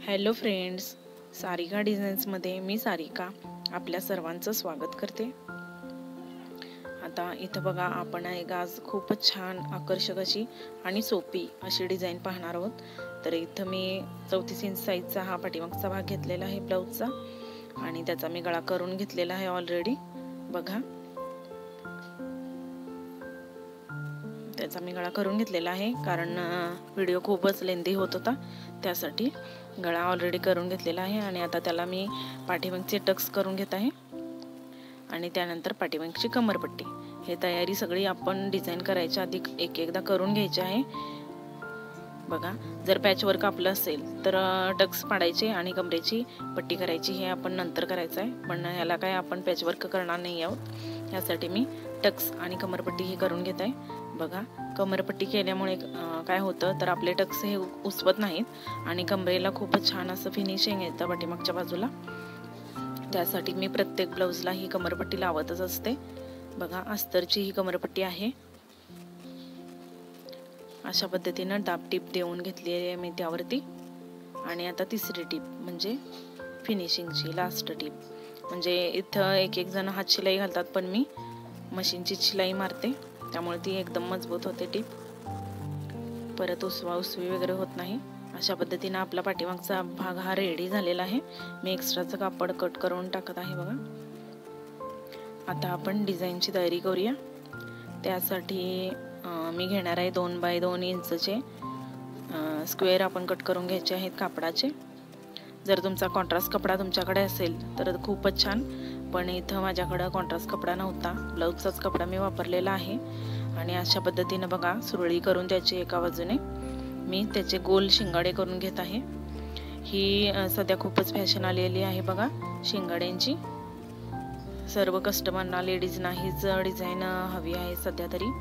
Hello friends, Sarika डिझाईन्समध्ये मी सारिका आपल्या सर्वांचं स्वागत करते। आता इथं बघा, आपण आज खूपच छान आकर्षक अशी आणि सोपी अशी डिझाईन पाहणार आहोत। तर इथं मी 34 इंच साईजचा हा पाठीमागचा भाग घेतलेला आहे ब्लाऊजचा आणि त्याचा मी गळा करून घेतलेला आहे ऑलरेडी। बघा, त्याचा मी गळा करून घेतलेला आहे कारण व्हिडिओ खूपच लेंदी होत होता, त्यासाठी गळा ऑलरेडी करून घेतलेला आहे। आणि आता त्याला मी पाठीमागचे टक्स करून घेत आहे आणि त्यानंतर पाठीमागची कमरपट्टी। हे तयारी सगळी आपण डिझाईन करायच्या आधी एकदा करून घ्यायची आहे। बघा, जर पॅचवर्क आपलं असेल तर टक्स पाडायचे आणि कमरेची पट्टी करायची, हे आपण नंतर करायचं आहे। पण ह्याला काय आपण पॅचवर्क करणार नाही आहोत, यासाठी मी टक्स आणि कमरपट्टी ही करून घेत आहे। बघा, कमरपट्टी केल्यामुळे काय होतं तर आपले टक्स हे उसवत नाहीत आणि कमरेला खूपच छान असं फिनिशिंग येतं पाठीमागच्या बाजूला। त्यासाठी मी प्रत्येक ब्लाऊजला ही कमरपट्टी लावतच असते। बघा, अस्तरची ही कमरपट्टी आहे। अशा पद्धतीनं दाब टीप देऊन घेतलेली आहे मी त्यावरती। आणि आता तिसरी टीप म्हणजे फिनिशिंगची लास्ट टीप, म्हणजे इथं एक जण हात शिलाई घालतात, पण मी मशीनची शिलाई मारते, त्यामुळे ती एकदम मजबूत होते टीप, परत उसवी वगैरे होत नाही। अशा पद्धतीने आपला पाठीमागचा भाग हा रेडी झालेला आहे। मी एक्स्ट्राचं कापड कट करून टाकत आहे। बघा, आता आपण डिझाईनची तयारी करूया। त्यासाठी मी घेणार आहे 2 बाय 2 इंचचे स्क्वेअर आपण कट करून घ्यायचे आहेत कापडाचे। जर तुमचा कॉन्ट्रास्ट कपडा तुमच्याकडे असेल तर खूपच छान, पण इथं माझ्याकडे कॉन्ट्रास्ट कपडा नव्हता, ब्लाऊजचाच कपडा मी वापरलेला आहे। आणि अशा पद्धतीनं बघा, सुरळी करून त्याची एका बाजूने मी त्याचे गोल शिंगाडे करून घेत आहे। ही सध्या खूपच फॅशन आलेली आहे बघा शिंगाड्यांची। सर्व कस्टमरना, लेडीजना हीच डिझाईन हवी आहे सध्या तरी।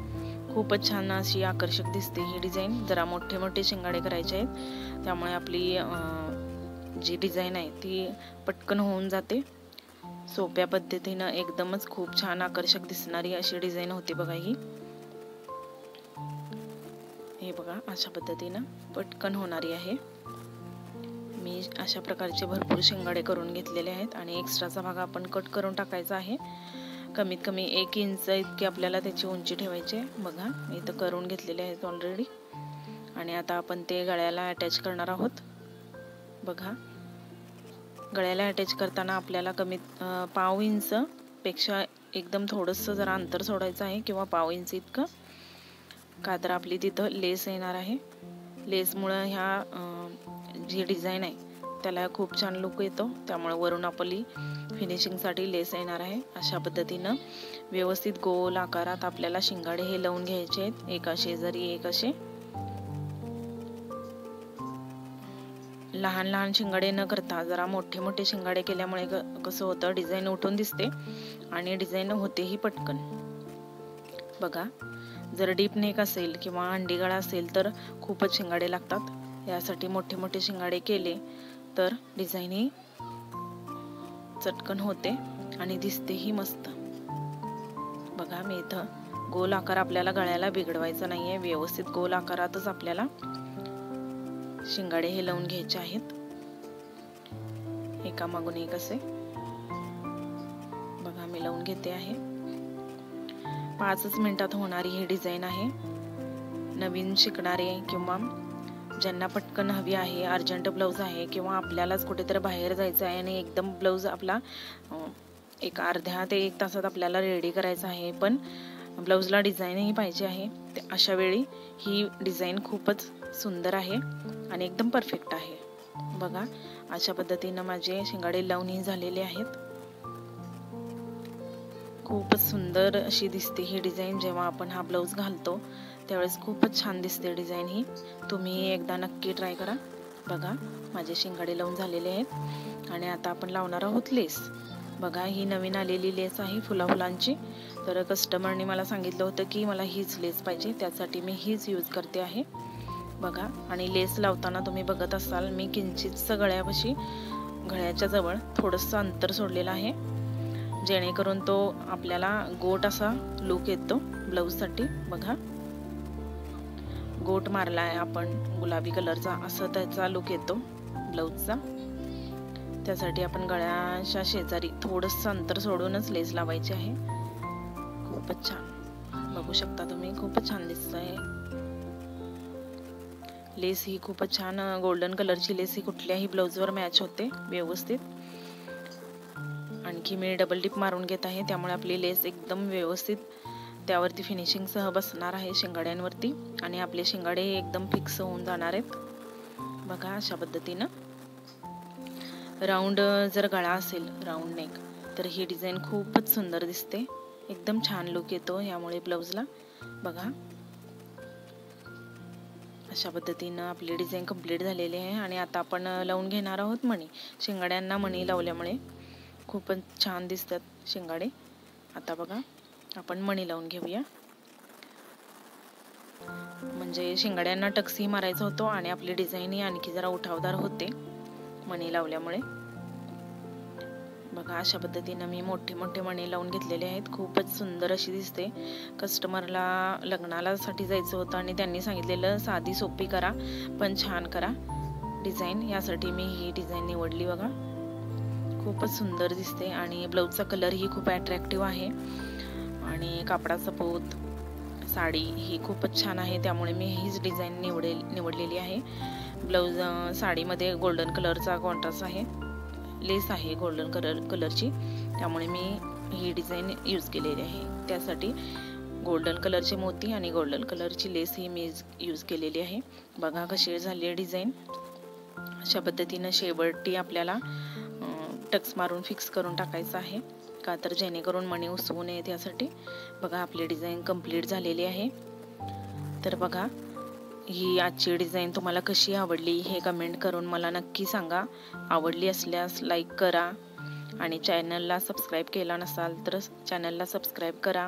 खूपच छान अशी आकर्षक दिसते ही डिझाईन। जरा मोठे मोठे शिंगाडे करायचे आहेत, त्यामुळे आपली जी डिझाईन आहे ती पटकन होऊन जाते। सोप्या पद्धतीनं एकदमच खूप छान आकर्षक दिसणारी अशी डिझाईन होती बघा ही। हे बघा, अशा पद्धतीनं पटकन होणारी आहे। मी अशा प्रकारचे भरपूर शिंगाडे करून घेतलेले आहेत आणि एक्स्ट्राचा भाग आपण कट करून टाकायचा आहे। कमीत कमी 1 इंच इतकी आपल्याला त्याची उंची ठेवायची आहे। बघा, मी इथं करून घेतलेले आहेत ऑलरेडी आणि आता आपण ते गळ्याला अटॅच करणार आहोत। बघा, गळ्याला अटॅच करताना आपल्याला कमीत पाव इंच पेक्षा एकदम थोडंसं जरा अंतर सोडायचं आहे, किंवा पाव इंच इतकं, का तर आपली तिथं लेस येणार आहे। लेसमुळं ह्या जी डिझाईन आहे त्याला खूप छान लुक येतो, त्यामुळे वरून आपली फिनिशिंगसाठी लेस येणार आहे। अशा पद्धतीनं व्यवस्थित गोल आकारात आपल्याला शिंगाडे हे लावून घ्यायचे आहेत, एका शेजारी एक असे। लहान लहान शिंगाडे न करता जरा मोठे मोठे शिंगाडे केल्यामुळे कसं होतं, डिझाईन उठून दिसते आणि डिझाईन होतेही पटकन। बघा, जर डीप नेक असेल किंवा अंडी गळा असेल तर खूपच शिंगाडे लागतात। यासाठी मोठे मोठे शिंगाडे केले तर डिझाईन ही चटकन होते आणि दिसतेही मस्त। बघा, मी इथं गोल आकार आपल्याला गळ्याला बिघडवायचा नाहीये, व्यवस्थित गोल आकारातच आपल्याला शिंगाडे हे लावून घ्यायचे आहेत, एकामागून एक असे। बघा, मी लावून घेते आहे। 5च मिनिटात होणारी ही डिझाईन आहे। नवीन शिकणारे किंवा ज्यांना पटकन हवी आहे, अर्जंट ब्लाऊज आहे, किंवा आपल्यालाच कुठेतरी बाहेर जायचं आहे आणि एकदम ब्लाऊज आपला एक अर्ध्या ते 1 तासात आपल्याला रेडी करायचा आहे, पण ब्लाऊजला डिझाईनही पाहिजे आहे, अशा वेळी ही डिझाईन खूपच सुंदर आहे आणि एकदम परफेक्ट आहे। बघा, अशा पद्धतीनं माझे शिंगाडे लावूनही झालेले आहेत। खूपच सुंदर अशी दिसते ही डिझाईन। जेव्हा आपण हा ब्लाऊज घालतो त्यावेळेस खूपच छान दिसते डिझाईन ही। तुम्ही एकदा नक्की ट्राय करा। बघा, माझे शिंगाडे लावून झालेले आहेत आणि आता आपण लावणार आहोत लेस। बघा, ही नवीन आलेली लेस आहे फुलाफुलांची। तर कस्टमरने मला सांगितलं होतं की मला हीच लेस पाहिजे, त्यासाठी मी हीच यूज करते आहे। बघा, आणि लेस लावताना तुम्ही बघत असाल मी किंचितसं गळ्याच्या जवळ थोडंसं अंतर सोडलेलं आहे, जेणेकरून तो आपल्याला गोट असा लुक येतो ब्लाऊजसाठी। बघा, गोट मारला आहे आपण गुलाबी कलरचा, असं त्याचा लुक येतो। ब्लाऊजचा. त्यासाठी आपण गळ्याच्या शेजारी थोडंसं अंतर सोडूनच लेस लावायची आहे. खूपच छान बघू शकता तुम्ही, खूपच छान दिसतंय. लेस ही खूपच छान गोल्डन कलरची लेस ही कुठल्याही ब्लाऊजवर मॅच होते व्यवस्थित. आणखी मी डबल टिप मारून घेत आहे, त्यामुळे आपली लेस एकदम व्यवस्थित त्यावरती फिनिशिंग सह बसणार आहे शिंगाड्यांवरती आणि आपले शिंगाडे एकदम फिक्स होऊन जाणार आहेत. बघा अशा पद्धतीनं राऊंड जर गळा असेल राऊंड नेक तर ही डिझाईन खूपच सुंदर दिसते, एकदम छान लुक येतो यामुळे ब्लाऊजला. बघा अशा पद्धतीनं आपली डिझाईन कंप्लीट झालेली आहे आणि आता आपण लावून घेणार आहोत मणी. शिंगाड्यांना मणी लावल्यामुळे खूपच छान दिसतात शिंगाडे. आता बघा आपण मणी लावून घेऊया, म्हणजे शिंगाड्यांना टक्सही मारायचा होतो आणि आपली डिझाईन ही आणखी जरा उठावदार होते मणी लावल्यामुळे. बघा अशा पद्धतीनं मी मोठे मोठे मणी लावून घेतलेले आहेत, खूपच सुंदर अशी दिसते. कस्टमरला लग्नाला साठी जायचं होतं आणि त्यांनी सांगितलेलं साधी सोपी करा पण छान करा डिझाईन, यासाठी मी ही डिझाईन निवडली. बघा खूपच सुंदर दिसते आणि ब्लाऊजचा कलर ही खूप अट्रॅक्टिव्ह आहे आणि कापडाचा पोत साडी ही खूपच छान आहे, त्यामुळे मी हीच डिझाईन निवडलेली आहे. ब्लाऊज साडीमध्ये गोल्डन कलरचा कॉन्ट्रास्ट आहे, लेस आहे गोल्डन कलरची, त्यामुळे मी ही डिझाईन यूज केलेली आहे. त्यासाठी गोल्डन कलरचे मोती आणि गोल्डन कलरची लेस ही मी यूज केलेली आहे. बघा कशी झाली आहे डिझाईन. अशा पद्धतीनं शेवटी आपल्याला टक्स मारून फिक्स करून टाकायचं आहे, का तर जेणेकरून मणी उसवू नये त्यासाठी. बघा आपली डिझाईन कंप्लीट झालेली आहे. तर बघा ही आजची डिझाईन तुम्हाला कशी आवडली हे कमेंट करून मला नक्की सांगा. आवडली असल्यास लाईक करा आणि चॅनलला सबस्क्राईब केला नसाल तर चॅनलला सबस्क्राईब करा.